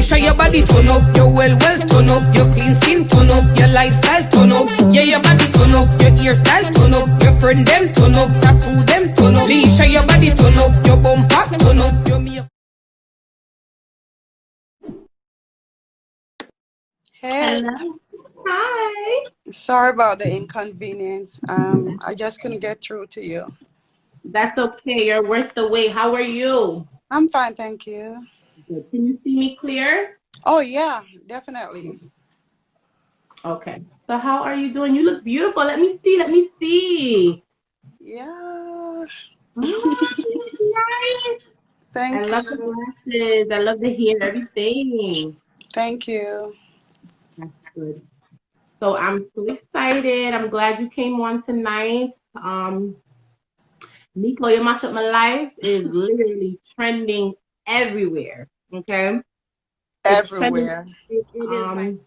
Leisha, your body turn up, your well turn up, your clean skin turn up, your lifestyle turn up, yeah, your body turn up, your hairstyle turn up, your friend them turn up, tattoo them turn up. Leisha, your body turn up, your bumper turn up, your me. Hey, Hello. Hi. sorry about the inconvenience. I just couldn't get through to you. That's okay. You're worth the wait. How are you? I'm fine, thank you. Good. Can you see me clear? Oh yeah, definitely. Okay. So how are you doing? You look beautiful. Let me see. Let me see. Yeah, Oh, nice. I thank love the you. glasses. I love the hair. Everything. Thank you. That's good. So I'm so excited. I'm glad you came on tonight. Nico, Your Mash Up My Life is literally trending everywhere. Okay. It's trending. Everywhere. It is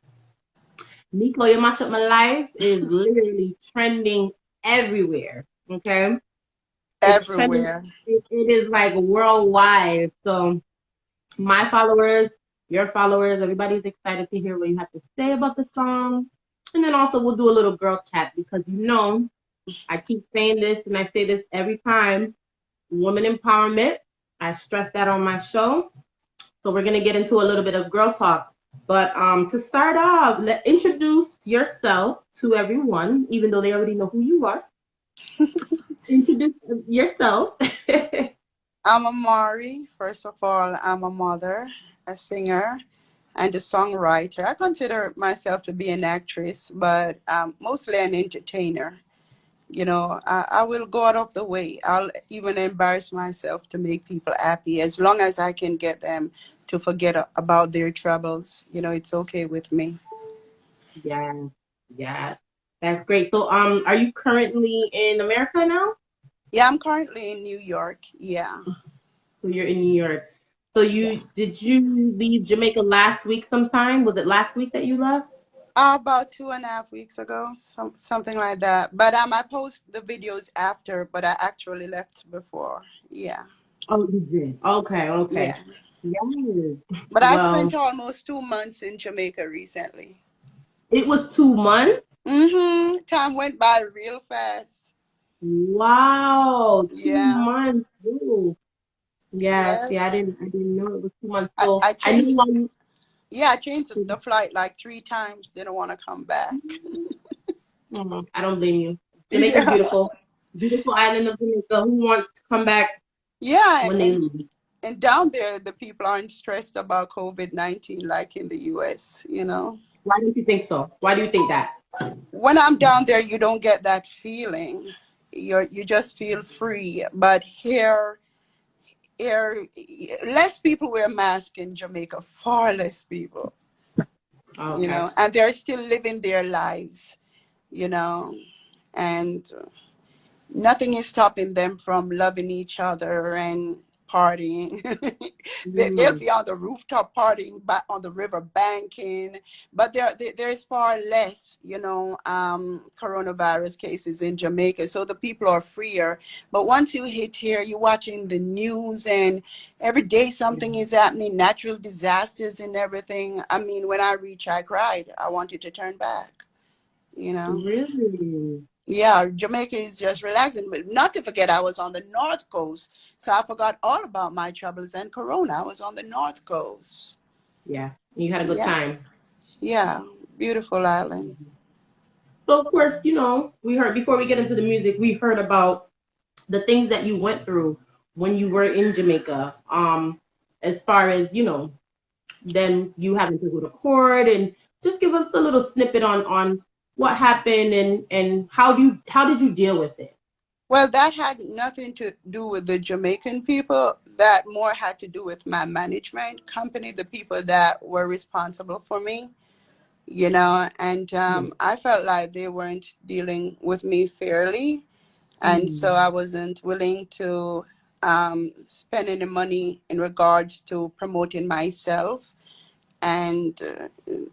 Nico, Your Mash Up My Life is literally trending everywhere. Okay. It's trending. Everywhere. It is like worldwide. So my followers, your followers, everybody's excited to hear what you have to say about the song. And then also we'll do a little girl chat because I keep saying this and I say this every time. Woman empowerment. I stress that on my show. So we're gonna get into a little bit of girl talk. But to start off, introduce yourself to everyone, even though they already know who you are. Introduce yourself. I'm Amari. First of all, I'm a mother, a singer, and a songwriter. I consider myself to be an actress, but mostly an entertainer. I will go out of the way. I'll even embarrass myself to make people happy as long as I can get them to forget about their troubles. It's okay with me. Yeah, yeah, that's great. So are you currently in America now? Yeah, I'm currently in New York. Yeah. So you're in New York. So Yeah. did you leave Jamaica last week sometime? Was it last week that you left? About 2.5 weeks ago, something like that. But I post the videos after, but I actually left before. Yeah. Oh, you did. Okay, Yeah. okay. Yes. But I spent Well, almost 2 months in Jamaica recently. it was 2 months. Time went by real fast. Wow, two Yeah. months. Ooh. Yes, yeah, Yes. I didn't know it was 2 months. I, So I I knew changed. one. Yeah, I changed the flight like 3 times. Didn't want to come back. I don't blame you. Jamaica's Yeah. beautiful, beautiful island of Jamaica. Who wants to come back Yeah, when they and leave? and down there, the people aren't stressed about COVID-19 like in the US. Why do you think so? Why do you think that? When I'm down there, you don't get that feeling. You just feel free. But here, less people wear masks in Jamaica. Far less people. Okay. And they're still living their lives. You know, and nothing is stopping them from loving each other and partying. They'll Mm, be on the rooftop partying, back on the river banking, but there's far less, coronavirus cases in Jamaica, so the people are freer. But once you hit here, you're watching the news, and every day yeah. something is happening, natural disasters and everything. I mean, when I reached, I cried. I wanted to turn back, you know. Really? Yeah, Jamaica is just relaxing. But not to forget, I was on the North Coast. So I forgot all about my troubles and Corona. I was on the North Coast. Yeah. You had a good Yeah, time. yeah. Beautiful island. So of course, we heard before we get into the music, we heard about the things that you went through when you were in Jamaica. As far as, then you having to go to court and just give us a little snippet on what happened and how did you deal with it? Well, that had nothing to do with the Jamaican people. That more had to do with my management company, the people that were responsible for me, and I felt like they weren't dealing with me fairly. And so Mm. I wasn't willing to spend any money in regards to promoting myself. And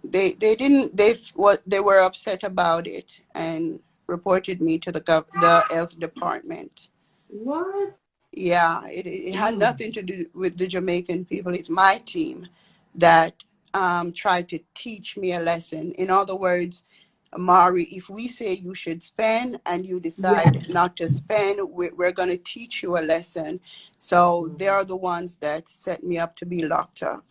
they didn't they were upset about it and reported me to the health department. What? Yeah, it had Mm. nothing to do with the Jamaican people. It's my team that try to teach me a lesson. In other words, Amari, if we say you should spend and you Yes. decide not to spend, we're going to teach you a lesson. So they are the ones that set me up to be locked up.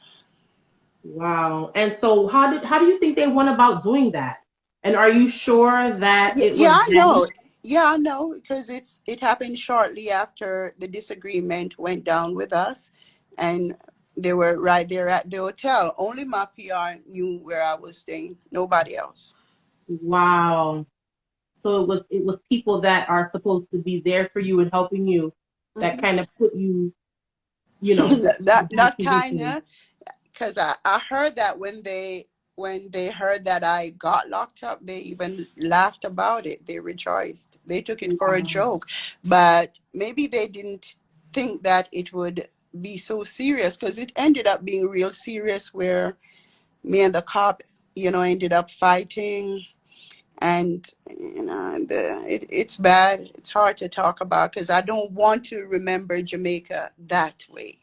Wow. And so how do you think they went about doing that? And are you sure that Yeah, it yeah, was I them? know. Yeah, I know because it happened shortly after the disagreement went down with us, and they were right there at the hotel. Only my PR knew where I was staying. Nobody else. Wow. So it was people that are supposed to be there for you and helping you that Hmm. kind of put you, you know, in That that not position. kinda, because I heard that when they heard that I got locked up, they even laughed about it. They rejoiced. They took it for a Wow. joke, but maybe they didn't think that it would be so serious because it ended up being real serious where me and the cop, ended up fighting. And it's bad. It's hard to talk about because I don't want to remember Jamaica that way.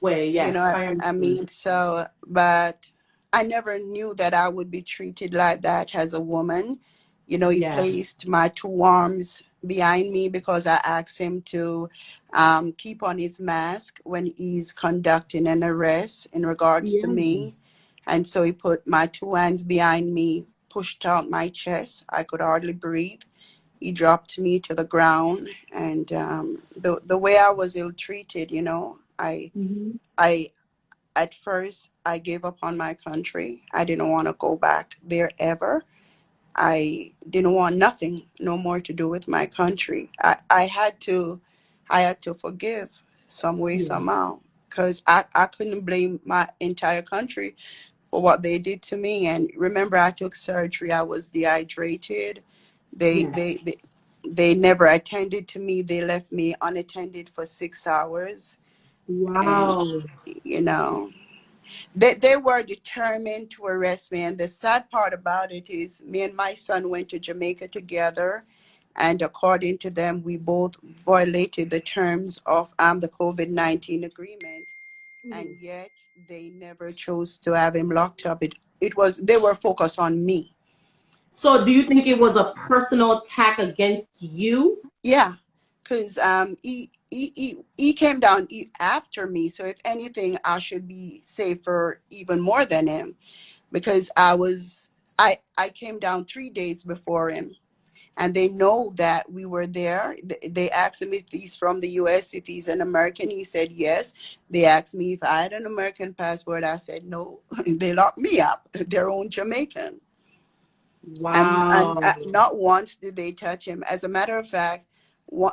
Wait, You yes, know, I, I I understand. mean, so, but I never knew that I would be treated like that as a woman. He Yeah. placed my two arms behind me because I asked him to keep on his mask when he's conducting an arrest in regards to Yeah. me. And so he put my two hands behind me, pushed out my chest. I could hardly breathe. He dropped me to the ground. And the way I was ill treated, Hmm. I at first I gave up on my country. I didn't want to go back there ever. I didn't want nothing no more to do with my country. I had to forgive some way Yeah. somehow because I couldn't blame my entire country for what they did to me. And remember, I took surgery. I was dehydrated. They Yeah. they they, they never attended to me. They left me unattended for 6 hours. And Wow. you know they were determined to arrest me. And the sad part about it is, me and my son went to Jamaica together. And according to them, we both violated the terms of the COVID 19 agreement. And Mhm. yet they never chose to have him locked up. They were focused on me. So do you think it was a personal attack against you? Yeah, because he came down after me. So if anything, I should be safer even more than him because I came down 3 days before him, and they know that we were there. They asked him if he's from the US, if he's an American. He said yes. They asked me if I had an American passport. I said no. They locked me up. Their own Jamaican. And Wow. not once did they touch him. As a matter of fact,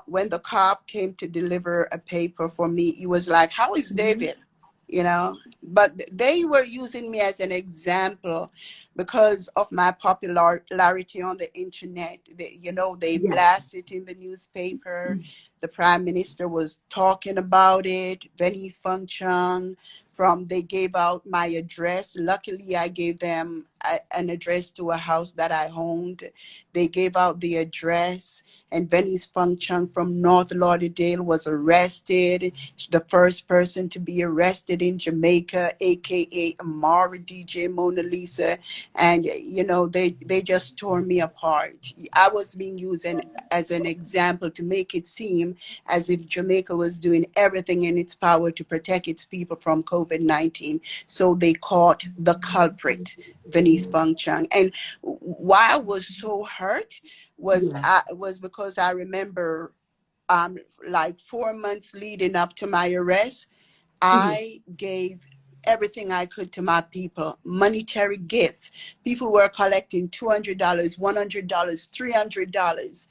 when the cop came to deliver a paper for me, he was like, "How is Mhm. David?" But they were using me as an example because of my popularity on the internet. They Yes. blasted in the newspaper. The prime minister was talking about it. Venice function. They gave out my address. Luckily, I gave them an address to a house that I owned. They gave out the address, and Venice Function from North Lauderdale was arrested. The first person to be arrested in Jamaica, aka Amari DJ Mona Lisa. And they just tore me apart. I was being used as an example to make it seem as if Jamaica was doing everything in its power to protect its people from COVID-19. So they caught the culprit, Venice Fang Chang. And why I was so hurt Yes. was because I remember like 4 months leading up to my arrest, Hmm. I gave everything I could to my people, monetary gifts. People were collecting $200, $100, $300.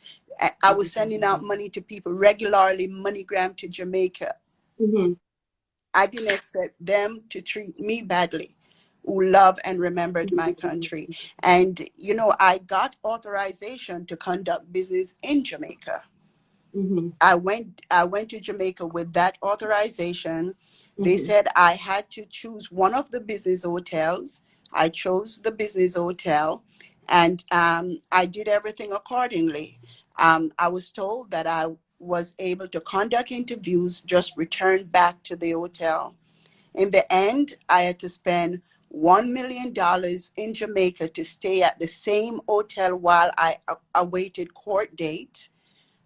I was sending out money to people regularly, MoneyGram to Jamaica. Hmm. I didn't expect them to treat me badly, who love and remembered my country. And, I got authorization to conduct business in Jamaica. Hmm. I went to Jamaica with that authorization. They Hmm. said I had to choose one of the business hotels. I chose the business hotel, and I did everything accordingly. I was told that I was able to conduct interviews, just return back to the hotel. In the end, I had to spend $1 million in Jamaica to stay at the same hotel while I awaited court dates.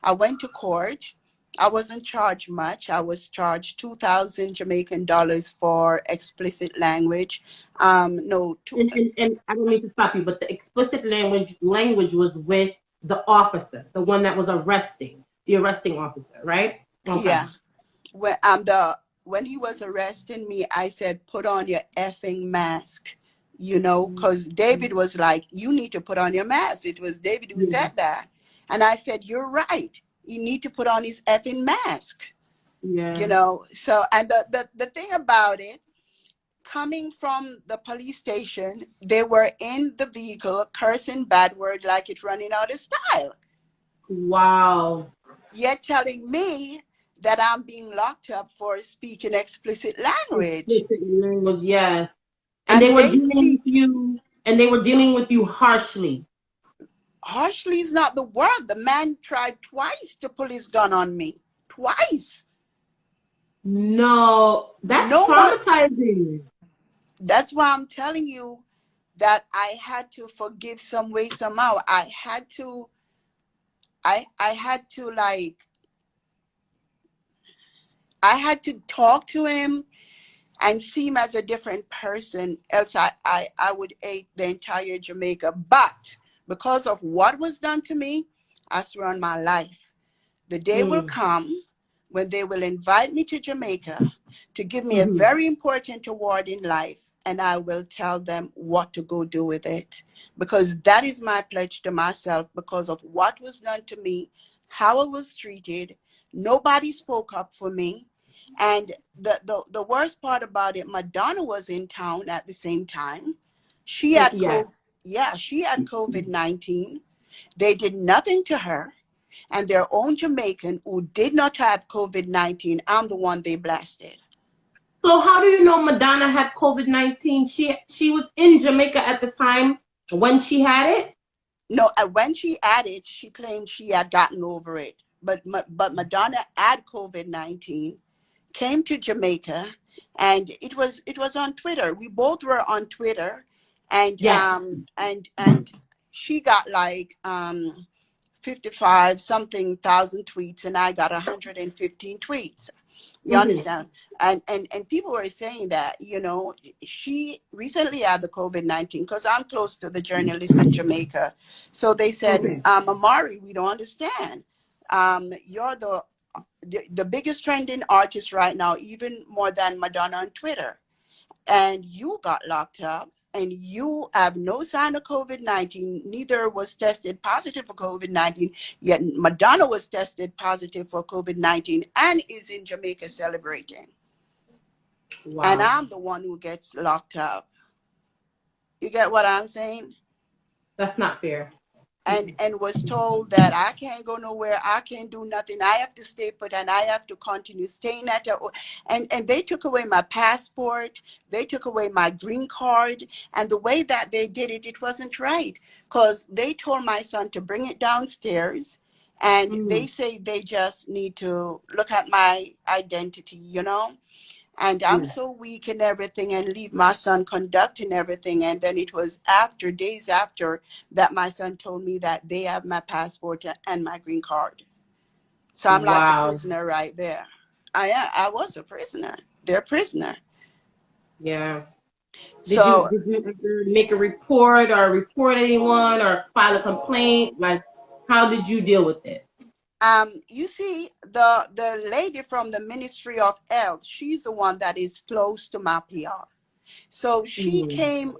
I went to court. I wasn't charged much. I was charged 2,000 Jamaican dollars for explicit language. No, And I don't mean to stop you, but the explicit language was with the officer, the one that was the arresting officer, right? Okay. yeah. When he was arresting me, I said, "Put on your effing mask," because David was like, "You need to put on your mask." It was David who Yeah. said that, and I said, "You're right. You need to put on his effing mask." Yeah. So, and the thing about it, coming from the police station, they were in the vehicle cursing bad word like it's running out of style. Wow. Yet telling me that I'm being locked up for speaking explicit language. Explicit language, yes. And they And were they dealing with speak you, and they were dealing with you harshly. harshly is not the word. The man tried twice to pull his gun on me. Twice. No, that's No one. traumatizing. That's why I'm telling you that I had to forgive some way, somehow. I had to I had to talk to him and see him as a different person. Else I would hate the entire Jamaica. But because of what was done to me, I swear on my life, the day will Mm. come when they will invite me to Jamaica to give me a Mm-hmm. very important award in life, and I will tell them what to go do with it. Because that is my pledge to myself, because of what was done to me, how I was treated. Nobody spoke up for me. And the worst part about it, Madonna was in town at the same time. She had Yes. COVID. Yeah, she had COVID-19. They did nothing to her, and their own Jamaican who did not have COVID-19, I'm the one they blasted. So how do you know Madonna had COVID-19? She was in Jamaica at the time when she had it? No, when she had it, she claimed she had gotten over it. But Madonna had COVID-19, came to Jamaica, and it was on Twitter. We both were on Twitter, and Yes. she got like 55 something thousand tweets, and I got 115 tweets. You Mm-hmm. understand? And people were saying that, she recently had the COVID-19, because I'm close to the journalists in Jamaica. So they said, Okay. Amari, we don't understand. You're the biggest trending artist right now, even more than Madonna on Twitter. And you got locked up, and you have no sign of COVID-19, neither was tested positive for COVID-19, yet Madonna was tested positive for COVID-19 and is in Jamaica celebrating. And Wow. I'm the one who gets locked up. You get what I'm saying? That's not fair. And was told that I can't go nowhere, I can't do nothing, I have to stay put, and I have to continue staying at the, and they took away my passport, they took away my green card, and the way that they did it, it wasn't right, because they told my son to bring it downstairs, and they Mm. say they just need to look at my identity. And I'm Yeah. so weak and everything, and leave my son conducting everything. And then it was days after, that my son told me that they have my passport and my green card. So I'm like a Wow. prisoner right there. I was a prisoner. They're a prisoner. Yeah. Did you So did you ever make a report or report anyone or file a complaint? Like, how did you deal with it? you see, the lady from the Ministry of Health, she's the one that is close to my PR. So she Mm. came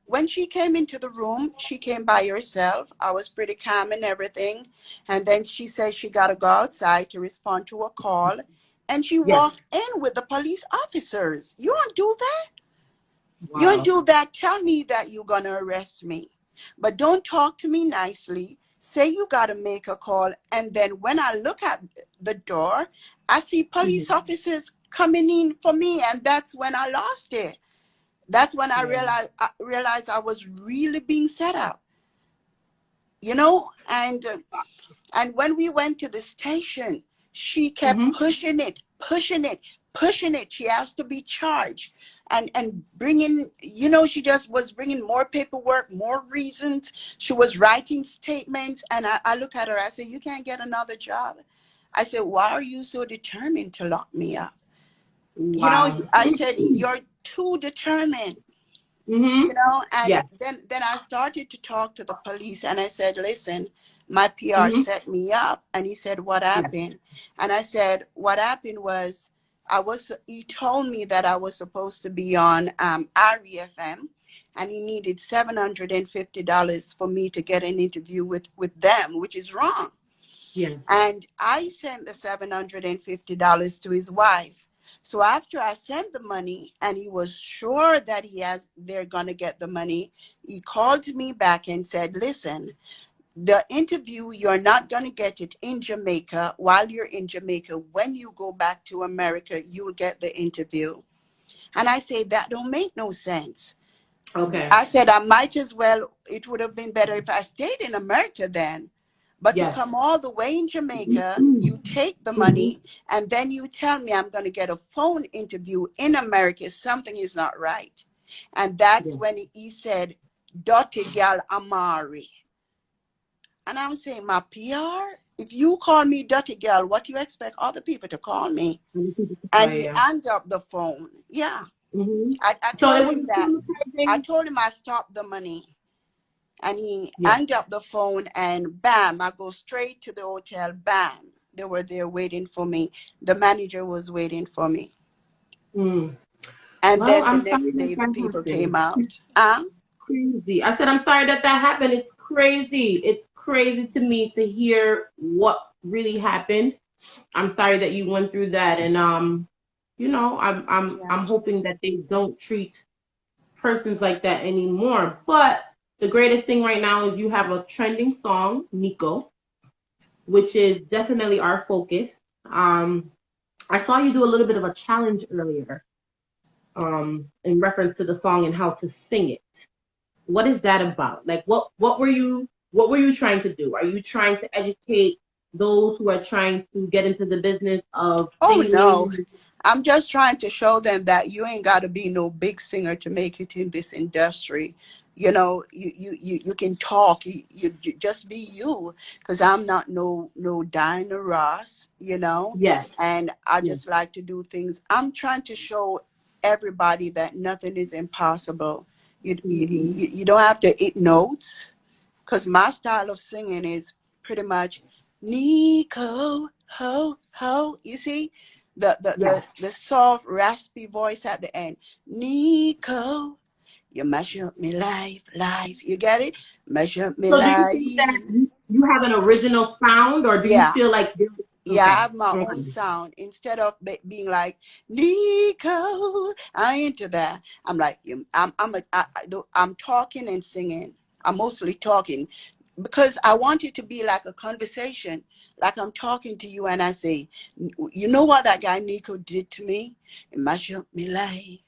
when she came into the room, she came by herself. I was pretty calm and everything. And then she said she got to go outside to respond to a call. And she Yes. walked in with the police officers. You don't do that. You don't Wow. do that. Tell me that you're going to arrest me. But don't talk to me nicely. Say you got to make a call. And then when I look at the door, I see police Mm-hmm. officers coming in for me. And that's when I lost it. That's when I Yeah. realized I was really being set up. And when we went to the station, she kept Mm-hmm. pushing it, pushing it, pushing it. She has to be charged and bringing, she just was bringing more paperwork, more reasons. She was writing statements. And I look at her, I said, you can't get another job. I said, why are you so determined to lock me up? Wow. I said, you're too determined. Mm-hmm. And Yeah. then I started to talk to the police, and I said, listen, my PR Mm-hmm. set me up. And he said, what Yeah. happened? And I said, what happened was, he told me that I was supposed to be on Ari FM, and he needed $750 for me to get an interview with them, which is wrong. Yeah. And I sent the $750 to his wife. So after I sent the money and he was sure that they're gonna get the money, he called me back and said, listen, the interview, you're not gonna get it in Jamaica. While you're in Jamaica, when you go back to America, you'll get the interview. And I said, that don't make no sense. Okay. I said, I might as well, it would have been better if I stayed in America then. But to Yes. come all the way in Jamaica, you take the Mm-hmm. money, and then you tell me I'm going to get a phone interview in America, something is not right. And that's Yeah. when he said, Dirty Girl Amari. And I'm saying, my PR? If you call me Dirty Girl, what do you expect other people to call me? And he Yeah. hung up the phone. Yeah. Mm-hmm. I So it told was him that. I traumatizing. told him I stopped the money. And he Yeah. hung up the phone, and bam, I go straight to the hotel. Bam, they were there waiting for me. The manager was waiting for me. Mm. And Well, then the I'm sorry next that day, the that people came happened. out. Crazy. I said I'm sorry that that happened. It's crazy. It's crazy to me to hear what really happened. I'm sorry that you went through that, and Yeah. I'm hoping that they don't treat persons like that anymore. But the greatest thing right now is you have a trending song, Nico, which is definitely our focus. Um, I saw you do a little bit of a challenge earlier, in reference to the song and how to sing it. What is that about? Like, what were you trying to do? Are you trying to educate those who are trying to get into the business of Oh, no. singing? I'm just trying to show them that you ain't got to be no big singer to make it in this industry. You can talk. You just be you. Because I'm not no Diana Ross, Yes, and I yes. just like to do things. I'm trying to show everybody that nothing is impossible. Hmm. You don't have to hit notes, because my style of singing is pretty much Nico, ho, ho. You see? The, the, Yes. the, the soft, raspy voice at the end. Nico, you mash up me life, life. You get it? Mash up me So do you think that life. you have an original sound, or do you Yeah. feel like Yeah, I okay, have my okay, own sound. Instead of being like Nico, I ain't into that. I'm like I'm talking and singing. I'm mostly talking because I want it to be like a conversation, like I'm talking to you and I say, you know what that guy Nico did to me? It mash up me life,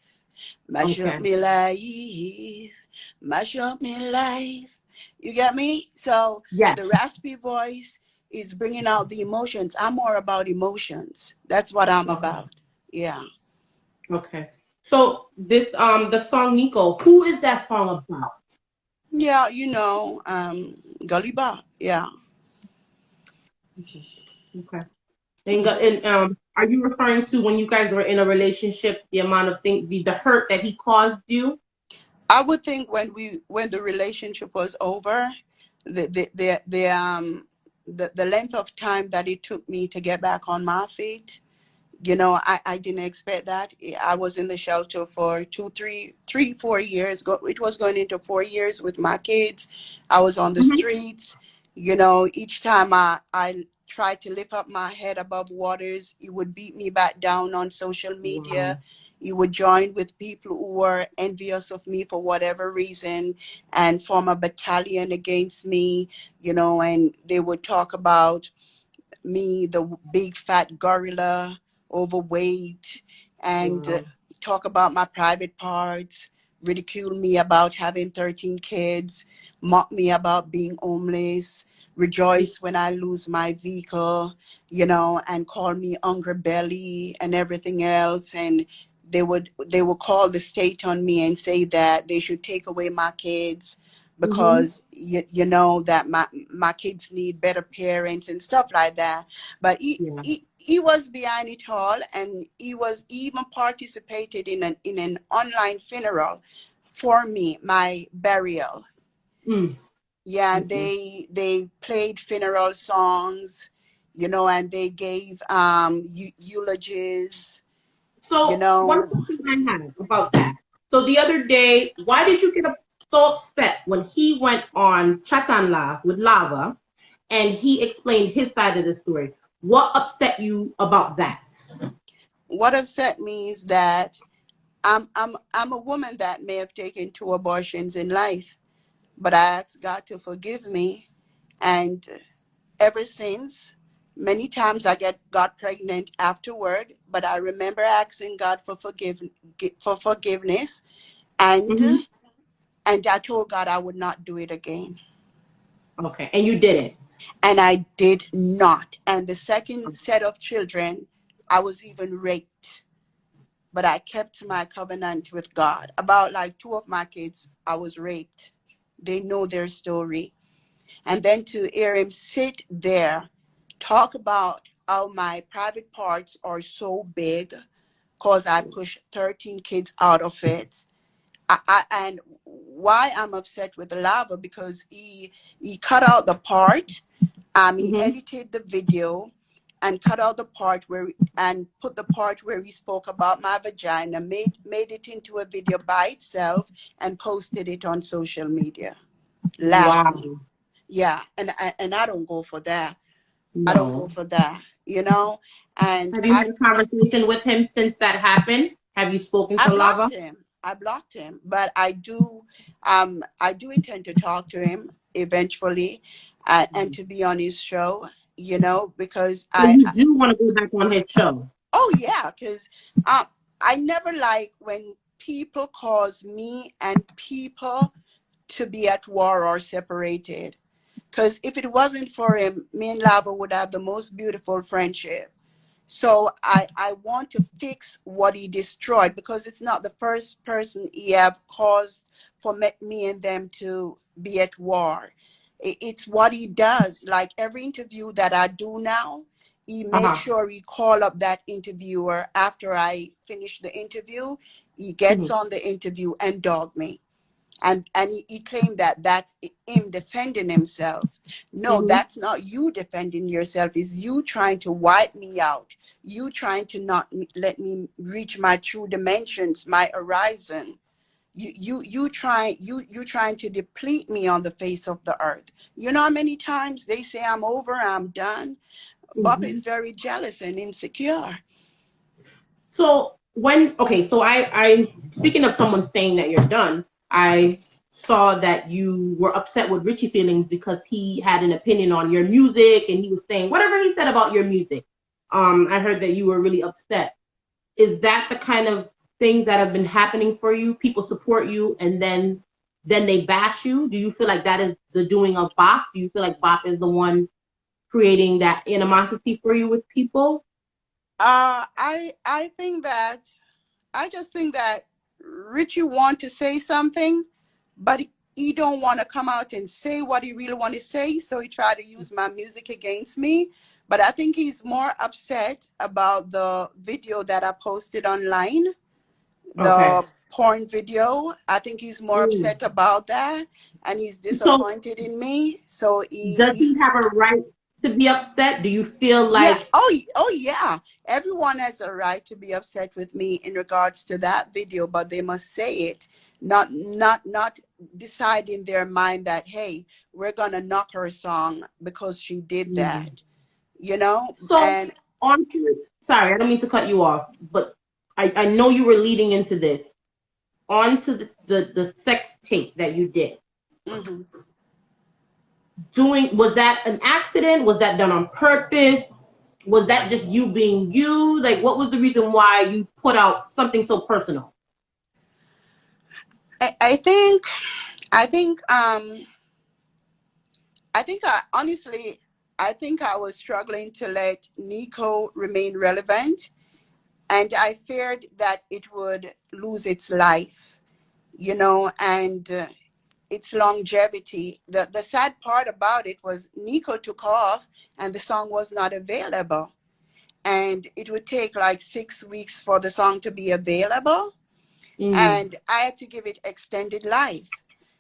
mash up okay? me life, mash up me life. You get me? So Yes. the raspy voice is bringing out the emotions. I'm more about emotions. That's what I'm Okay. about. Yeah. Okay. So this the song Nico, who is that song about? Yeah, Gulliba. Yeah. Okay. Okay. And are you referring to when you guys were in a relationship, the amount of thing, the hurt that he caused you? I would think when the relationship was over, the length of time that it took me to get back on my feet, I didn't expect that. I was in the shelter for 4 years. It was going into 4 years with my kids. I was on the Hmm. streets. Each time I tried to lift up my head above waters, he would beat me back down on social Wow. media. He would join with people who were envious of me for whatever reason and form a battalion against me, and they would talk about me, the big fat gorilla, overweight, and Wow. talk about my private parts, ridicule me about having 13 kids, mock me about being homeless, rejoice when I lose my vehicle, you know, and call me hungry belly and everything else. And they would call the state on me and say that they should take away my kids Mm-hmm. because you know that my kids need better parents and stuff like that. But Yeah. he was behind it all, and he was even participated in an online funeral for me, my burial. Mm. Yeah, Mm-mm. they played funeral songs, you know, and they gave eulogies, you So one know. question I have about that. So the other day, why did you get so upset when he went on Chatan Live with Lava and he explained his side of the story? What upset you about that? What upset me is that I'm a woman that may have taken 2 abortions in life, but I asked God to forgive me, and ever since, many times I got pregnant afterward, but I remember asking God for forgiveness, and Hmm. and I told God I would not do it again. Okay, and you didn't. And I did not. And the second set of children, I was even raped, but I kept my covenant with God. About like 2 of my kids, I was raped. They know their story. And then to hear him sit there, talk about how my private parts are so big because I pushed 13 kids out of it. And why I'm upset with the lava, because he cut out the part. He Hmm. edited the video and cut out the part where and put the part where we spoke about my vagina, made it into a video by itself and posted it on social media, laughing. Wow. Yeah, and I don't go for that. I don't go No. for that, you know. And Have you had a conversation with him since that happened? Have you spoken I to blocked Lava? him. I blocked him, but I do intend to talk to him eventually, and to be on his show, you know, because So you do want to go back on his show? oh yeah, because um, I never like when people cause me and people to be at war or separated. Because if it wasn't for him, me and Lava would have the most beautiful friendship. So I want to fix what he destroyed, because it's not the first person he have caused for me and them to be at war. It's what he does. Like every interview that I do now, he makes Uh-huh. sure he call up that interviewer after I finish the interview. He gets Hmm. on the interview and dog me. And he claimed that that's him defending himself. No, Hmm. that's not you defending yourself. It's you trying to wipe me out. You trying to not let me reach my true dimensions, my horizon. You trying to deplete me on the face of the earth. You know how many times they say I'm over, I'm done. Bob Hmm. is very jealous and insecure. So so I speaking of someone saying that you're done, I saw that you were upset with Richie Feelings because he had an opinion on your music and he was saying whatever he said about your music. I heard that you were really upset. Is that the kind of things that have been happening for you? People support you and then they bash you? Do you feel like that is the doing of Bop? Do you feel like Bop is the one creating that animosity for you with people? I think that I just think that Richie want to say something, but he don't want to come out and say what he really want to say. So he tried to use my music against me. But I think he's more upset about the video that I posted online, Okay. the porn video. I think he's more Mm. upset about that, and he's So disappointed in me. So does he he's have a right to be upset? Do you feel yeah. like Oh yeah. Everyone has a right to be upset with me in regards to that video, but they must say it. Not decide in their mind that, hey, we're gonna knock her song because she did mm. that. You know? So And on to sorry, I don't mean to cut you off, but I know you were leading into this. On to the sex tape that you did. mhm. Was that an accident? Was that done on purpose? Was that just you being you? Like what was the reason why you put out something so personal? I think I think honestly, I think I was struggling to let Nico remain relevant, and I feared that it would lose its life, and its longevity. The sad part about it was Nico took off and the song was not available. And it would take like 6 weeks for the song to be available. Mm. And I had to give it extended life.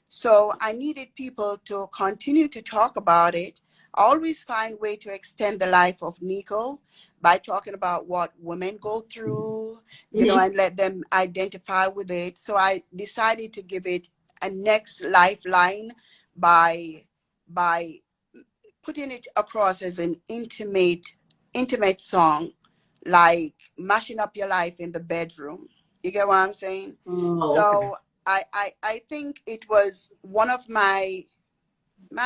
So I needed people to continue to talk about it. I always find way to extend the life of Nico by talking about what women go through, Mm-hmm. and let them identify with it. So I decided to give it a next lifeline by by putting it across as an intimate song, like mashing up your life in the bedroom. You get what I'm saying? Oh, okay. So I think it was one of my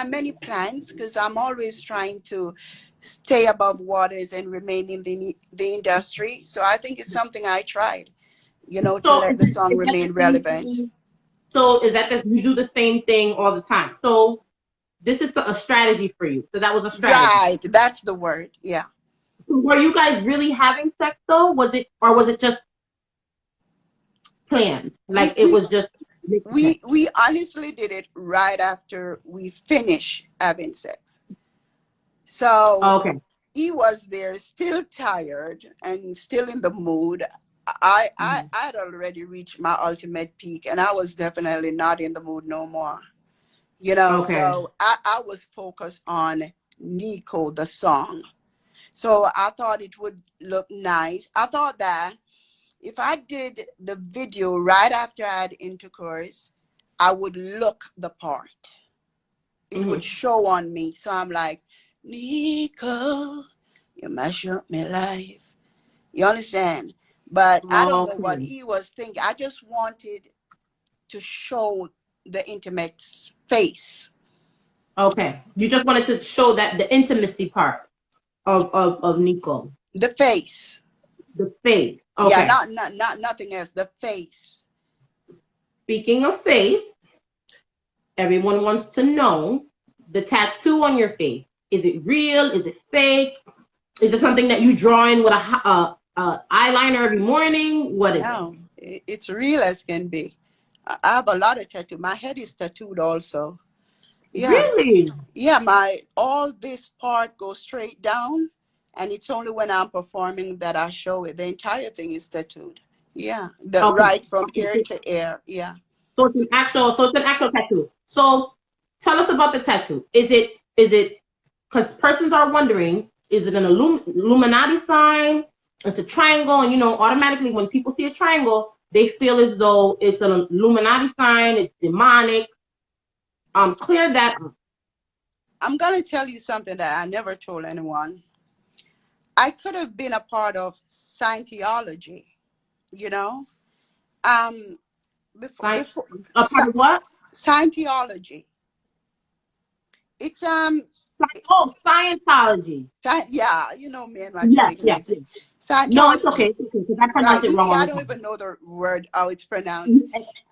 many plans, because I'm always trying to stay above waters and remain in the industry. So I think it's something I tried, to So let the song is that the remain same relevant. thing? So is that you do the same thing all the time? So this is a strategy for you. So that was a strategy. Right, that's the word. Yeah. Were you guys really having sex though? Was it just planned? We Like it we was just okay. we honestly did it right after we finished having sex. So Okay. he was there, still tired and still in the mood. I Mhm. had already reached my ultimate peak, and I was definitely not in the mood no more. Okay. So I was focused on Nico, the song. So I thought it would look nice. I thought that if I did the video right after I had intercourse, I would look the part. It would Hmm. show on me. So I'm like, Nico, you mash up my life. You understand? But I don't know what Okay. he was thinking. I just wanted to show the intimate face, Okay. You just wanted to show that the intimacy part of Nico. the face. The face. Yeah, Okay. not nothing else. The face. Speaking of face, everyone wants to know the tattoo on your face. Is it real? Is it fake? Is it something that you draw in with a eyeliner every morning? What is it? No, it's real as can be. I have a lot of tattoo. My head is tattooed also. Yeah. Really? Yeah, my all this part goes straight down, and it's only when I'm performing that I show it. The entire thing is tattooed. Yeah, the Okay. right from Okay. ear to ear. Yeah. So it's an actual tattoo. So tell us about the tattoo. Is it because persons are wondering, is it an Illuminati sign? It's a triangle, and automatically when people see a triangle, they feel as though it's an Illuminati sign, it's demonic. Clear that up. I'm gonna tell you something that I never told anyone. I could have been a part of Scientology. You know, um, before Sign before a part of what? Scientology. It's Oh, Scientology. yeah, you know me and my Yes, Jamaican yes, accent. yes. No, it's okay. Scientology. It's okay because I pronounce Right. it You wrong see, all I the don't time. even know the word how it's pronounced.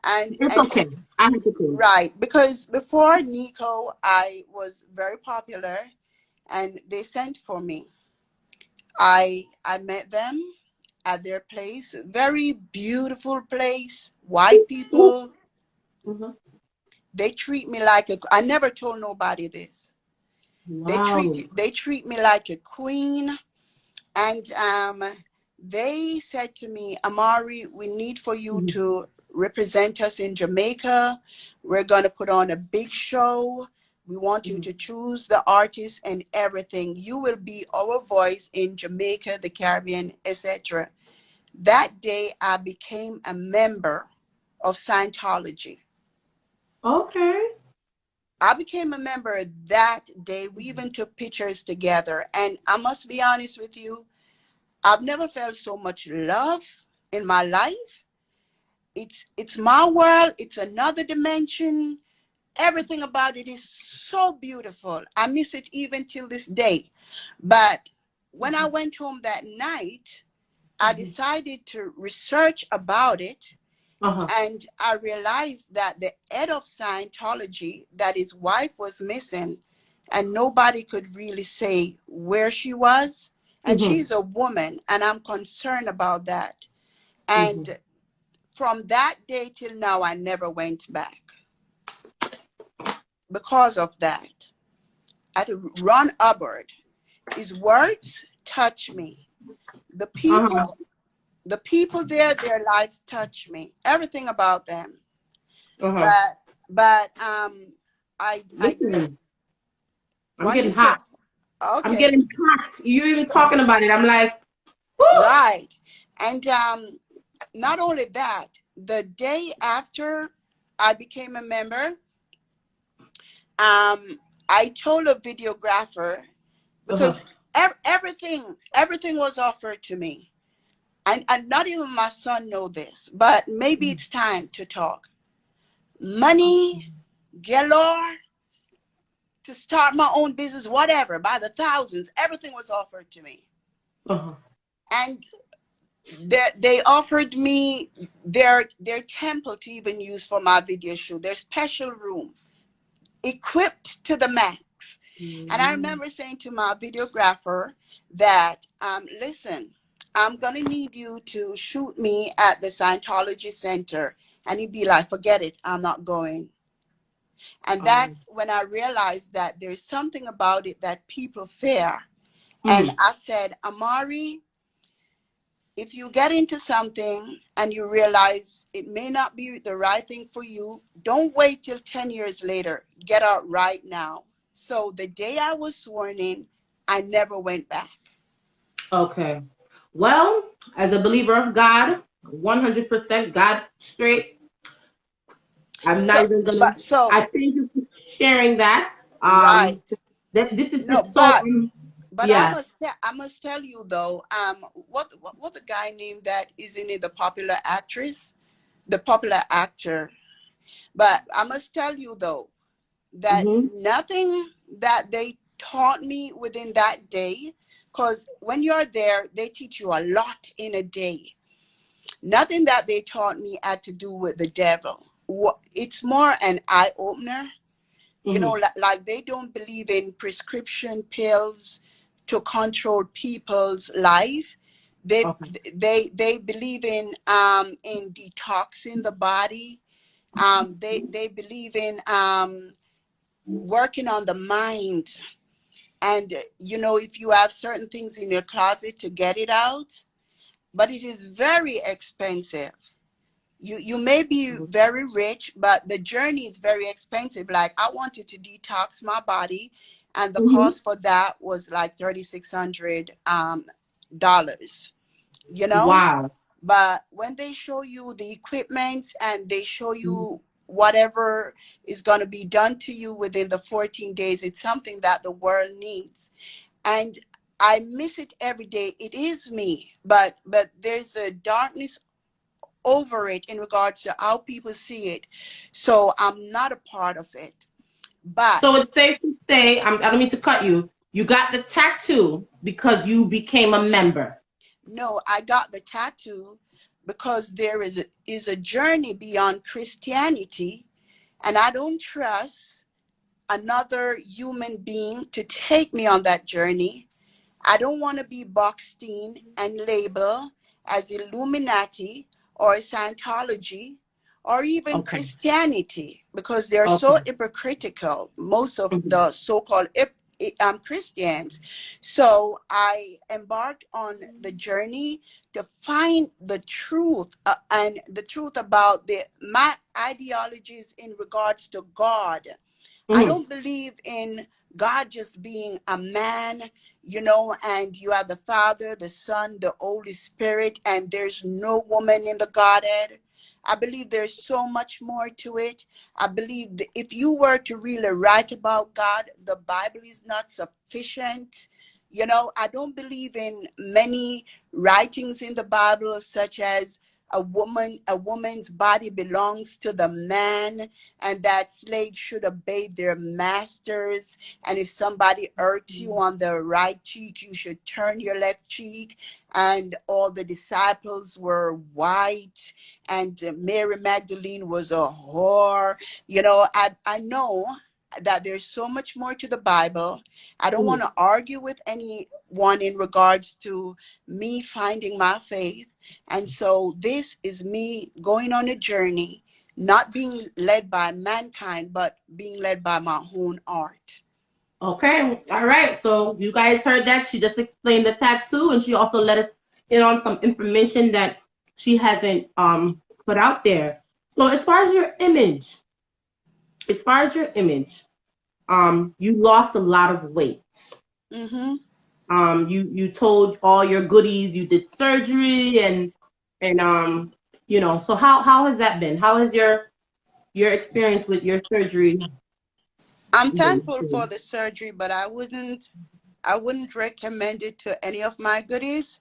And It's and okay. I have to say. right, because before Nico, I was very popular, and they sent for me. I met them at their place, very beautiful place, white people. Mhm. They treat me like a. I never told nobody this. Wow. They treat me like a queen. And they said to me, Amari, we need for you Mhm. to represent us in Jamaica. We're going to put on a big show. We want you Mhm. to choose the artists and everything. You will be our voice in Jamaica, the Caribbean, etc. That day, I became a member of Scientology. Okay. I became a member that day. We Mhm. even took pictures together. And I must be honest with you, I've never felt so much love in my life. It's my world. It's another dimension. Everything about it is so beautiful. I miss it even till this day. But when I Mhm. went home that night, I Mhm. decided to research about it, Uh-huh. and I realized that the head of Scientology, that his wife was missing, and nobody could really say where she was. And Mm-hmm. she's a woman, and I'm concerned about that. Mm-hmm. And from that day till now, I never went back because of that. At Ron Hubbard, his words touch me. The Uh-huh. people, the people there, their lives touch me. Everything about them. Uh-huh. But I did. Listen, I'm What getting you say? hot. I'm Okay, getting hot. You even talking about it. I'm like, whoo! right. And not only that, the day after I became a member, I told a videographer Uh-huh. because everything was offered to me, and not even my son know this, but maybe it's time to talk. Money galore to start my own business, whatever, by the thousands, everything was offered to me. Uh-huh. And they offered me their temple to even use for my video shoot, their special room equipped to the max. And I Mm-hmm. remember saying to my videographer that, listen, I'm going to need you to shoot me at the Scientology Center. And he'd be like, forget it, I'm not going. And that's when I realized that there's something about it that people fear. And Mm-hmm. I said, Amari, if you get into something and you realize it may not be the right thing for you, don't wait till 10 years later. Get out right now. So the day I was sworn in, I never went back. Okay. Well, as a believer of God, 100% God straight, I'm not So, even gonna. but so, I thank you for sharing that. right. That this is No, so. but Yeah. I must tell you though, what the guy named that isn't it the popular actress, the popular actor. But I must tell you though, that Mm-hmm. nothing that they taught me within that day, because when you're there, they teach you a lot in a day. Nothing that they taught me had to do with the devil. It's more an eye opener. You know, Mm-hmm. like they don't believe in prescription pills to control people's life. They Okay. they believe in detoxing the body. They believe in working on the mind. And you know, if you have certain things in your closet to get it out, but it is very expensive. You may be very rich, but the journey is very expensive. Like I wanted to detox my body, and the Mm-hmm. cost for that was like $3,600, you know. Wow. But when they show you the equipment and they show you whatever is going to be done to you within the 14 days, it's something that the world needs. And I miss it every day. It is me, but there's a darkness over it in regards to how people see it. So I'm not a part of it. But So it's safe to say, I don't mean to cut you. You got the tattoo because you became a member. no, I got the tattoo because there is a journey beyond Christianity, and I don't trust another human being to take me on that journey. I don't want to be boxed in and labeled as Illuminati or Scientology or even Okay. Christianity because they're so Okay. hypocritical, most of Mm-hmm. the so-called Christians. So I embarked on the journey to find the truth and the truth about my ideologies in regards to God. I Mm-hmm. don't believe in God just being a man, you know, and you have the Father, the Son, the Holy Spirit, and there's no woman in the Godhead. I believe there's so much more to it. I believe that if you were to really write about God, the Bible is not sufficient. You know, I don't believe in many writings in the Bible, such as a woman's body belongs to the man, and that slaves should obey their masters. And if somebody hurts you on the right cheek, you should turn your left cheek. And all the disciples were white, and Mary Magdalene was a whore. You know, I know that there's so much more to the Bible. I don't want Mm. to argue with anyone in regards to me finding my faith. And so this is me going on a journey, not being led by mankind, but being led by my own heart. Okay, all right. So you guys heard that. She just explained the tattoo, and she also let us in on some information that she hasn't put out there. So as far as your image, you lost a lot of weight. Mm-hmm. You told all your goodies, you did surgery, and so how has that been? How has your experience with your surgery I'm thankful for been? the surgery, but I wouldn't recommend it to any of my goodies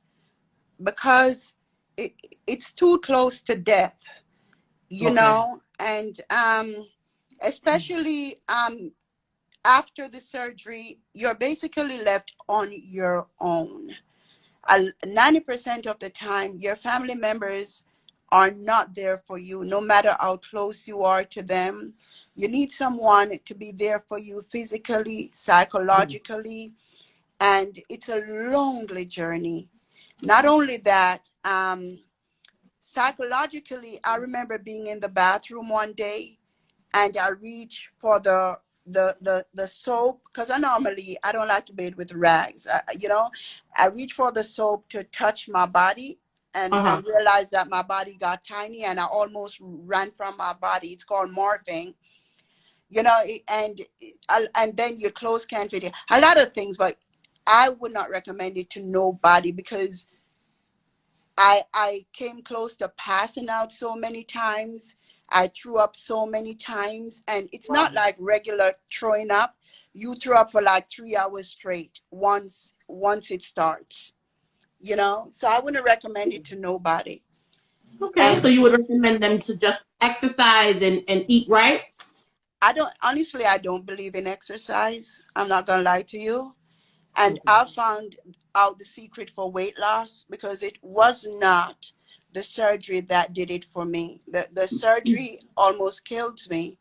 because it, it's too close to death, Okay. and especially after the surgery, you're basically left on your own. 90% of the time, your family members are not there for you, no matter how close you are to them. You need someone to be there for you physically, psychologically, and it's a lonely journey. Not only that, psychologically, I remember being in the bathroom one day and I reach for the soap because I don't like to bathe with rags. I reach for the soap to touch my body Uh-huh. and realize that my body got tiny and I almost ran from my body. It's called morphing. And then your clothes can't fit in. A lot of things, but I would not recommend it to nobody because I came close to passing out so many times. I threw up so many times, and it's not like regular throwing up. You throw up for like 3 hours straight once it starts. So I wouldn't recommend it to nobody. Okay, And so you would recommend them to just exercise and eat right? I don't believe in exercise. I'm not gonna lie to you. And Okay. I found out the secret for weight loss because it was not the surgery that did it for me. The surgery almost killed me.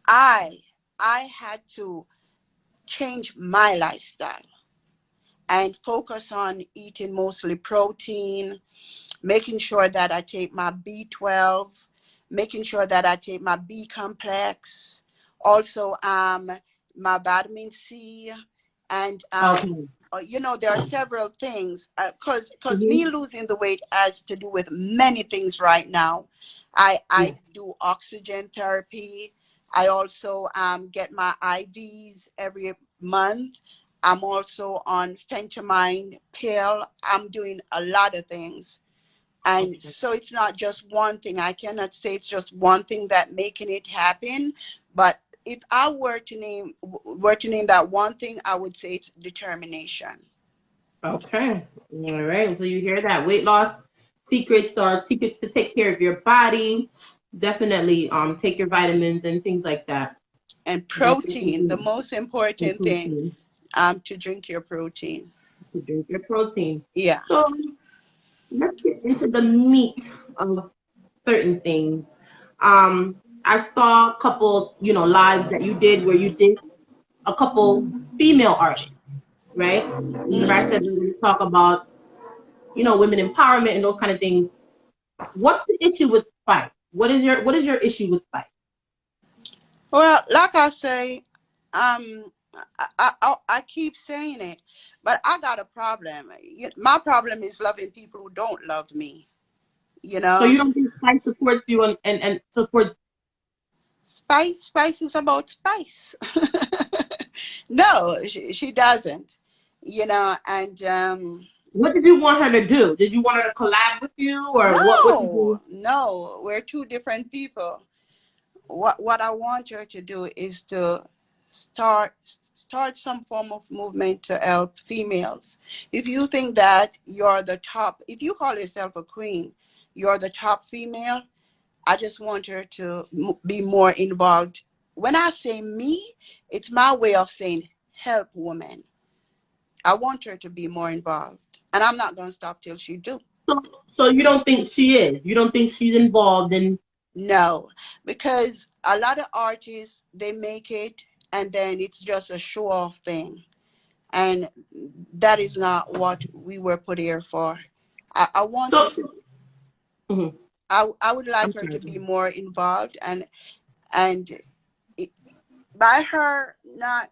I I had to change my lifestyle and focus on eating mostly protein, making sure that I take my B12, making sure that I take my B complex, also my vitamin C, and Okay. there are several things because me Mm-hmm. losing the weight has to do with many things right now. I Yeah. do oxygen therapy. I also get my IVs every month. I'm also on fentamine pill. I'm doing a lot of things. And Okay. so it's not just one thing. I cannot say it's just one thing that making it happen. But if I were to name that one thing, I would say it's determination. Okay. All right. So you hear that weight loss secrets are secrets to take care of your body. Definitely take your vitamins and things like that. And protein, the Definitely most the important thing, protein to drink your protein. to drink your protein. Yeah. So let's get into the meat of certain things. I saw a couple, lives that you did where you did a couple female artists, right? Remember I said we Mhm. were going to talk about, women empowerment and those kind of things. What's the issue with Spice? What is your issue with Spice? Well, like I say, I keep saying it, but I got a problem. My problem is loving people who don't love me. You So know, you don't think Spice supports you and supports. spice is about spice. No, she doesn't. And What did you want her to do? Did you want her to collab with you, or what did no, you? no, we're two different people. What I want her to do is to start start some form of movement to help females. If you think that you're the top, if you call yourself a queen, you're the top female. I just want her to be more involved. When I say me, it's my way of saying help women. I want her to be more involved, and I'm not gonna stop till she do. So you don't think she is? You don't think she's involved in? No, because a lot of artists they make it and then it's just a show off thing. And that is not what we were put here for. I want So, us, mhm, I would like I'm her sorry. to be more involved, and it, by her not,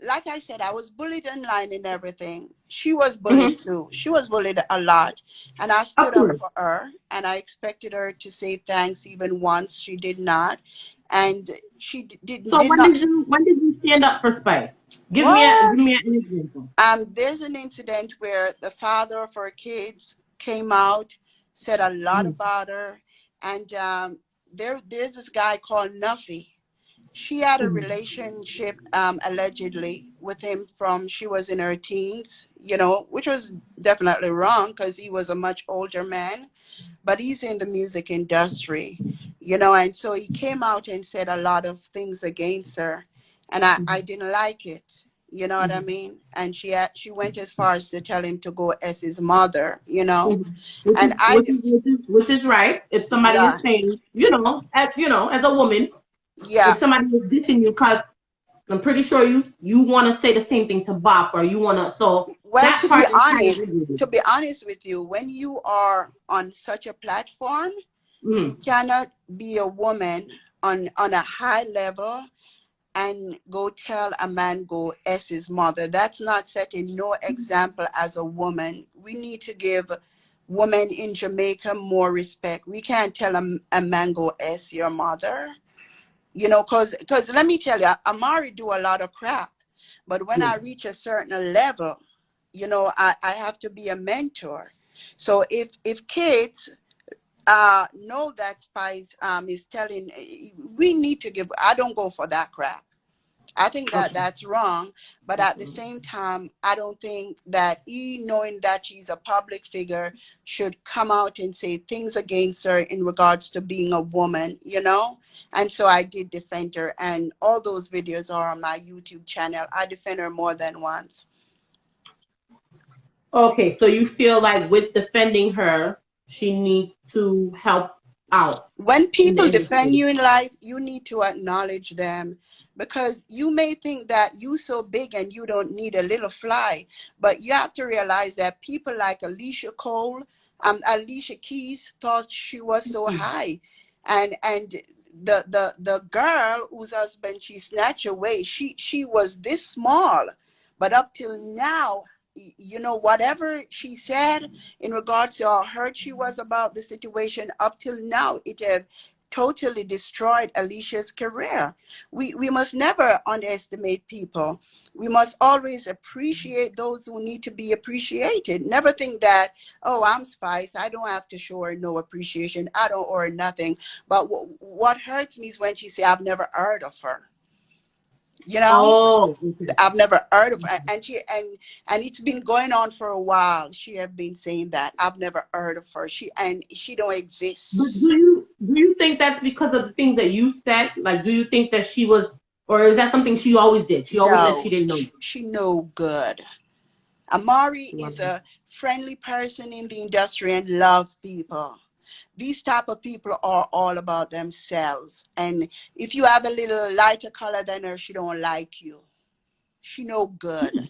like I said, I was bullied online and everything. She was bullied Mm-hmm. too. She was bullied a lot, and I Of stood up course. for her, and I expected her to say thanks. Even once she did not, and she So did not. when did you stand up for Spice? Give What? me an example. There's an incident where the father of her kids came out, said a lot Mm-hmm. about her, and there's this guy called Nuffy. She had a Mm-hmm. relationship, allegedly, with him from she was in her teens, you know, which was definitely wrong because he was a much older man, but he's in the music industry, you know, and so he came out and said a lot of things against her, and I didn't like it. You know what I Mm-hmm. mean? And she went as far as to tell him to go as his mother, you know, Mm-hmm. Which and is which is right. If somebody is yeah, saying, as a woman, if yeah. somebody is dissing you, cause I'm pretty sure you want to say the same thing to Bop, or you want to. So Well, that part is kind of agree. to be honest with you, when you are on such a platform, you Mm-hmm. cannot be a woman on a high level and go tell a man go S his mother. That's not setting no example as a woman. We need to give women in Jamaica more respect. We can't tell a man go S your mother. You know, cause let me tell you, Amari do a lot of crap. But when Yeah. I reach a certain level, you know, I have to be a mentor. So if kids know that Spice is telling, we need to give, I don't go for that crap. I think that Okay. that's wrong, but at the Okay. same time, I don't think that he, knowing that she's a public figure, should come out and say things against her in regards to being a woman, you know? And so I did defend her, and all those videos are on my YouTube channel. I defend her more than once. Okay. So you feel like with defending her, she needs to help out When in the people defend industry. you in life, you need to acknowledge them, because you may think that you so big and you don't need a little fly, but you have to realize that people like Alicia Cole, Alicia Keys thought she was so high, and the girl whose husband she snatched away, she was this small, but up till now, you know, whatever she said in regards to how hurt she was about the situation, up till now it have totally destroyed Alicia's career. We must never underestimate people. We must always appreciate those who need to be appreciated. Never think that, oh, I'm Spice, I don't have to show her no appreciation, I don't owe her nothing. But what hurts me is when she say, I've never heard of her, you know. Oh, okay. I've never heard of her, and it's been going on for a while. She have been saying that I've never heard of her. She don't But exist. do you think that's because of the things that you said? Like, do you think that she was, or is that something she always did? She always said she No, didn't know you. she no good. Amari Wow. is a friendly person in the industry and love people. These type of people are all about themselves. And if you have a little lighter color than her, she don't like you. She no good,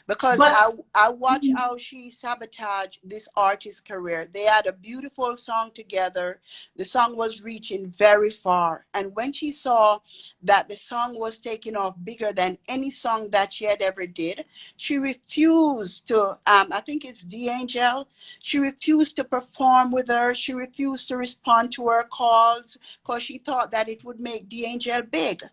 because But I watch how she sabotaged this artist's career. They had a beautiful song together. The song was reaching very far, and when she saw that the song was taking off bigger than any song that she had ever did, she refused to, I think it's the Angel, she refused to perform with her. She refused to respond to her calls because she thought that it would make the Angel big.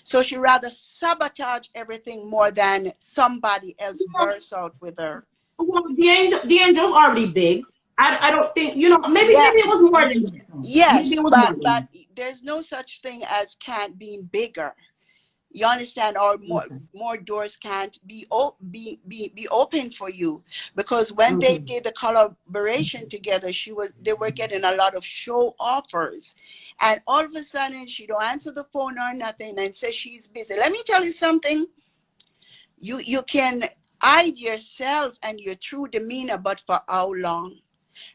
So she rather sabotage everything more than somebody else burst out with her. well, the angel's already big. I don't think Yeah, maybe it was more than that. Maybe yes, it was more but than there's no such thing as can't being bigger. You understand? Or that. more doors can't be open for you, because when they Okay. did the collaboration together, they were getting a lot of show offers, and all of a sudden she don't answer the phone or nothing and says she's busy. Let me tell you something. You can hide yourself and your true demeanor, but for how long?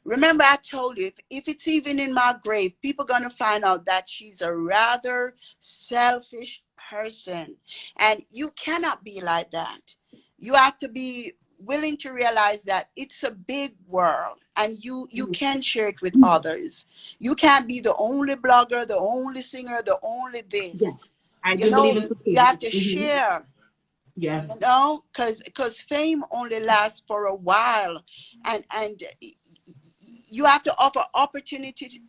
Remember, I told you, if it's even in my grave, people gonna find out that she's a rather selfish person. And you cannot be like that. You have to be willing to realize that it's a big world and you can share it with others. You can't be the only blogger, the only singer, the only Yeah, this. I You do believe know, in you support. have to share, Yeah. you know, because fame only lasts for a while, and you have to offer opportunities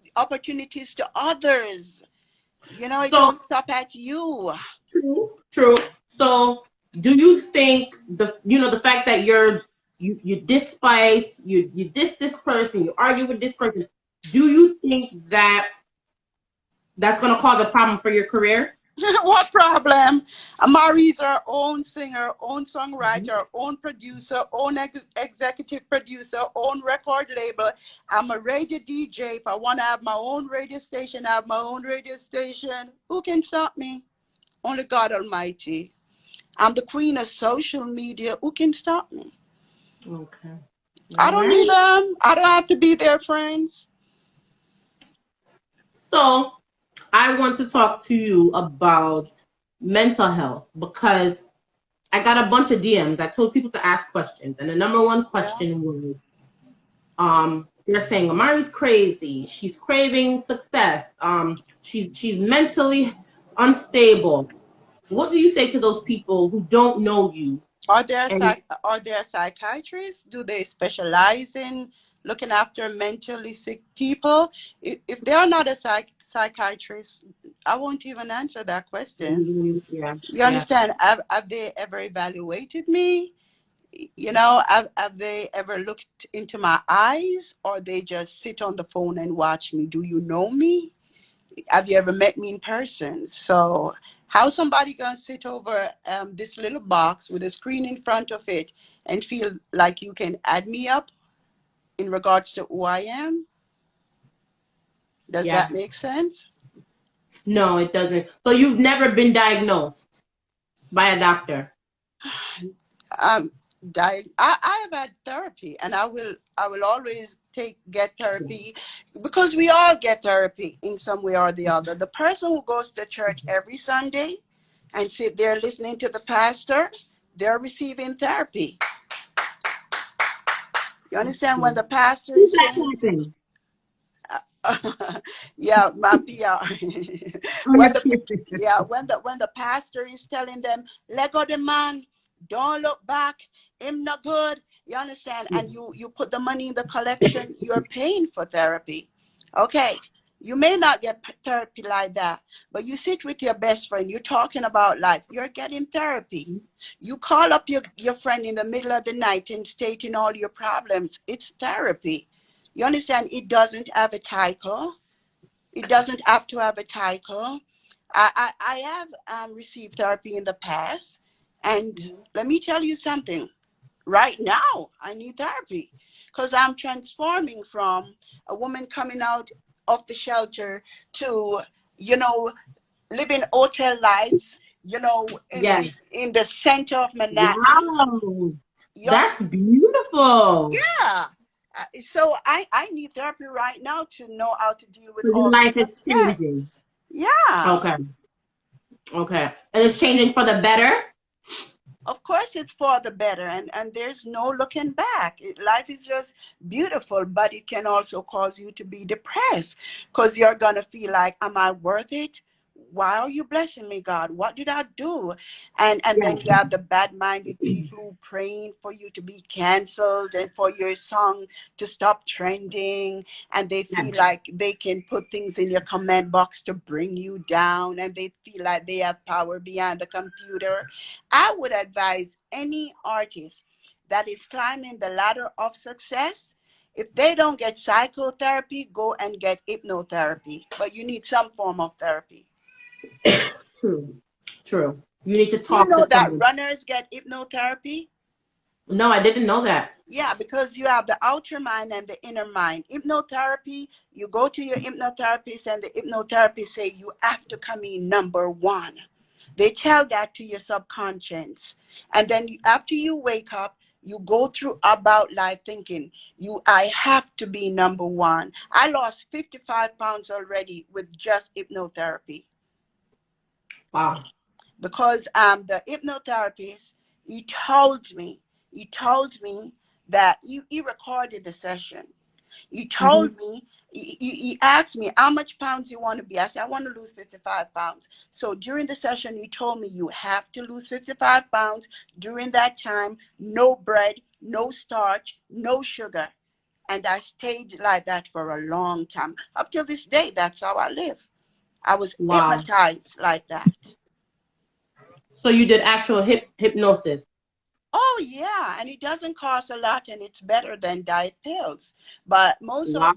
to others. You know, it So don't stop at you. true, true. So do you think the fact that you despise you this person, you argue with this person, do you think that that's gonna cause a problem for your career? What problem? Amari's our own singer, own songwriter, own producer, own executive producer, own record label. I'm a radio DJ. If I want to have my own radio station, I have my own radio station. Who can stop me? Only God Almighty. I'm the queen of social media. Who can stop me? Okay. I All don't need right. them. I don't have to be their friends. So I want to talk to you about mental health because I got a bunch of DMs. I told people to ask questions, and the number one Yeah. question was, they're saying Amari's crazy. She's craving success. She's mentally unstable. What do you say to those people who don't know you? And Are there psychiatrists? Do they specialize in looking after mentally sick people? If they are not a psychiatrist, I won't even answer that question. yeah, You yeah, understand? Have they ever evaluated me? You know, have they ever looked into my eyes, or they just sit on the phone and watch me? Do you know me? Have you ever met me in person? So how somebody gonna sit over this little box with a screen in front of it and feel like you can add me up in regards to who I am? Does yeah. that make sense? No, it doesn't. So you've never been diagnosed by a doctor? um I have had therapy, and I will always get therapy, because we all get therapy in some way or the other. The person who goes to church every Sunday and sit there listening to the pastor, they're receiving therapy. You understand? When the pastor Who's is that saying, talking? yeah, my PR. Oh, when you're the kidding. yeah, when the pastor is telling them, let go the man, don't look back, him not good. You understand? And you put the money in the collection, you're paying for therapy. Okay. You may not get therapy like that, but you sit with your best friend, you're talking about life, you're getting therapy. You call up your friend in the middle of the night and stating all your problems. It's therapy. You understand? It doesn't have a title. It doesn't have to have a title. I have received therapy in the past. And let me tell you something. Right now, I need therapy because I'm transforming from a woman coming out of the shelter to, you know, living hotel lives, Yeah. in the center of Manhattan. Wow. You're, That's beautiful. yeah. So I need therapy right now to know how to deal with So your all the life is changing. success. Yeah. Okay. Okay. And it's changing for the better? Of course, it's for the better, and there's no looking back. Life is just beautiful, but it can also cause you to be depressed, because you're gonna feel like, am I worth it? Why are you blessing me, God? What did I do? And Yeah. then you have the bad-minded people who praying for you to be canceled and for your song to stop trending, and they Yeah. feel like they can put things in your comment box to bring you down, and they feel like they have power behind the computer. I would advise any artist that is climbing the ladder of success, if they don't get psychotherapy, go and get hypnotherapy. But you need some form of therapy. True. True. You need to Do you talk know to that someone. runners get hypnotherapy? No, I didn't know that. Yeah, because you have the outer mind and the inner mind. Hypnotherapy, you go to your hypnotherapist, and the hypnotherapist say you have to come in number one. They tell that to your subconscious. And then after you wake up, you go through about life thinking, I have to be number one. I lost 55 pounds already with just hypnotherapy. Wow. because the hypnotherapist, he told me that he recorded the session. He Mm-hmm. told me, he asked me how much pounds you want to be. I said, I want to lose 55 pounds. So during the session, he told me you have to lose 55 pounds during that time. No bread, no starch, no sugar. And I stayed like that for a long time. Up till this day, that's how I live. I was Wow. hypnotized like that. So you did actual hypnosis. Oh yeah, and it doesn't cost a lot, and it's better than diet pills. But most Wow. of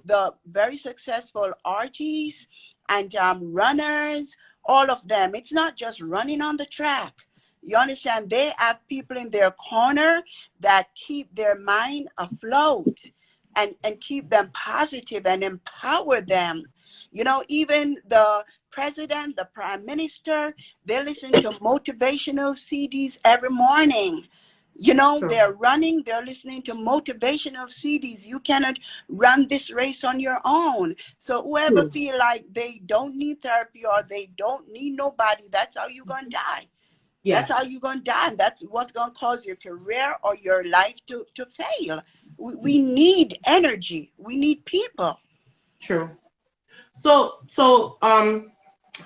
the very successful artists and runners, all of them, it's not just running on the track. You understand? They have people in their corner that keep their mind afloat and keep them positive and empower them. You know, even the president, the prime minister, they listen to motivational CDs every morning. You know, True. they're running, they're listening to motivational CDs. You cannot run this race on your own. So whoever True. feel like they don't need therapy or they don't need nobody, that's how you're going to die. That's Yes. how you're going to die. And that's what's going to cause your career or your life to fail. We need energy. We need people. True. So,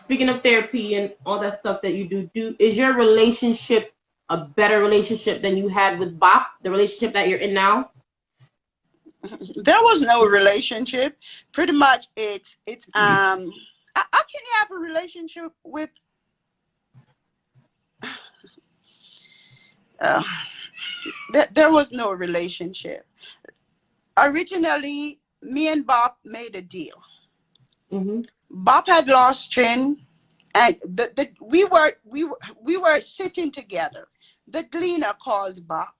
speaking of therapy and all that stuff that you do is your relationship a better relationship than you had with Bop, the relationship that you're in now? There was no relationship. Pretty much it's how can you have a relationship with uh, there was no relationship. Originally, me and Bob made a deal. Mm-hmm. Bob had lost Trin, and we were sitting together. The cleaner called Bob,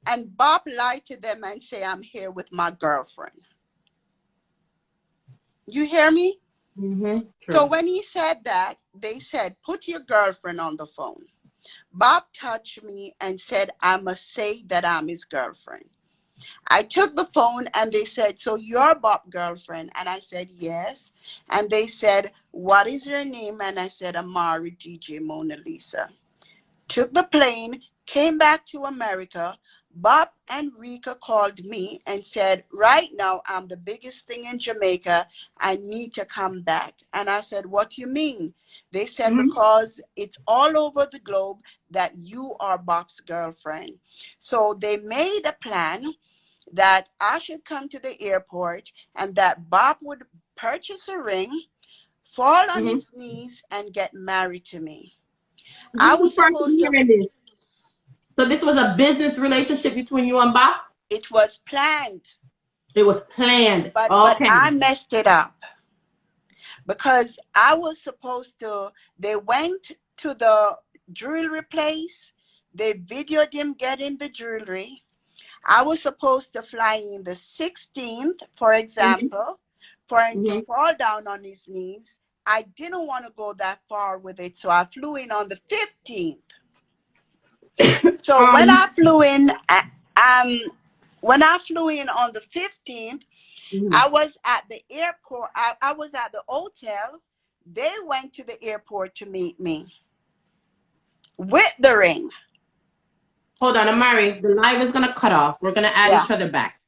and Bob lied to them and say, "I'm here with my girlfriend." You hear me? Mm-hmm. So True. when he said that, they said, "Put your girlfriend on the phone." Bob touched me and said, "I must say that I'm his girlfriend." I took the phone and they said, "So you're Bob's girlfriend?" And I said, "Yes." And they said, "What is your name?" And I said, "Amari DJ Mona Lisa." Took the plane, came back to America. Bob and Rika called me and said, "Right now, I'm the biggest thing in Jamaica. I need to come back." And I said, "What do you mean?" They said, Mm-hmm. "Because it's all over the globe that you are Bob's girlfriend." So they made a plan that I should come to the airport and that Bob would purchase a ring, fall on Mm-hmm. his knees, and get married to me. I This is was the first supposed time to, hearing this. So this was a business relationship between you and Bop? it was planned, It was planned. but Okay. I messed it up because I was supposed to, they went to the jewelry place, they videoed him getting the jewelry. I was supposed to fly in the 16th, for Mm-hmm. example, for him to Mm-hmm. fall down on his knees. I didn't want to go that far with it, so I flew in on the 15th. So um. um, when I flew in on the 15th, Mhm. I was at the airport. I was at the hotel. They went to the airport to meet me with the ring. Hold on, Amari. The live is gonna cut off. We're gonna add Yeah. each other back.